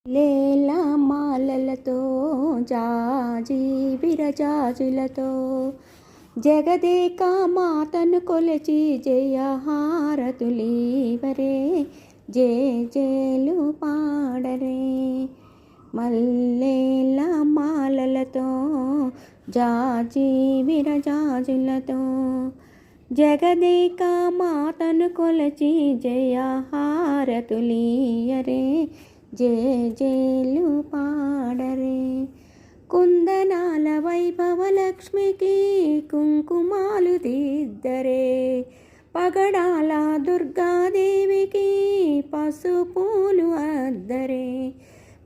లేల మాలలతో జాజి విరజాజులతో జగదేక మాతను కొలచి జయహారతులీవరే జేలు పాడరే. మల్లేల మాలలతో జాజి విరజాజులతో జగదేక మాతను కొలచి జయహారతులీయరే జేలు పాడరే. కుందనాల వైభవలక్ష్మికి కుంకుమాలు దిద్దరే, పగడాల దుర్గాదేవికి పసుపూలు అద్దరే,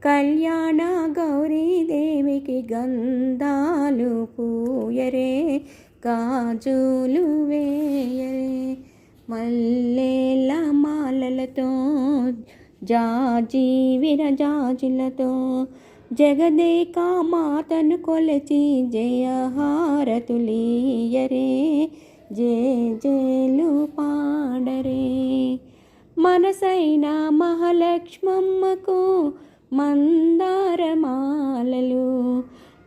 కళ్యాణ గౌరీదేవికి గంధాలు పూయరే గాజులు వేయరే. మల్లేల మాలలతో జాజి విరజాజులతో జగదేక మాతను కొలచి జయహారతులీయరే జేలు పాడరే. మనసైన మహాలక్ష్మమ్మకు మందారమాలలు,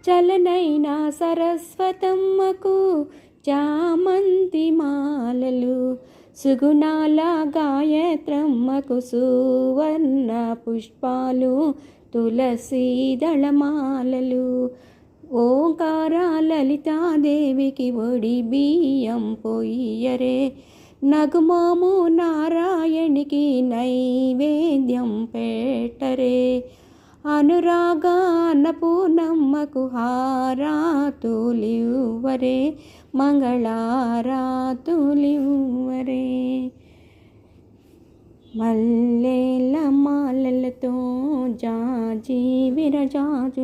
చలనైన సరస్వతమ్మకు చామంతి మాలలు, సుగుణాల గాయత్రమ్మకు సువర్ణ పుష్పాలు తులసి దళమాలలు, ఓంకార లలితాదేవికి ఒడి బియ్యం పొయ్యరే, నగుమోము నారాయణికి నైవేద్యం పెట్టరే, అనురాగ అన్నపూర్ణమ్మకు హారతులివ్వరే మంగళారతులివ్వరే. మల్లేల మాలలతో జాజి విరజాజు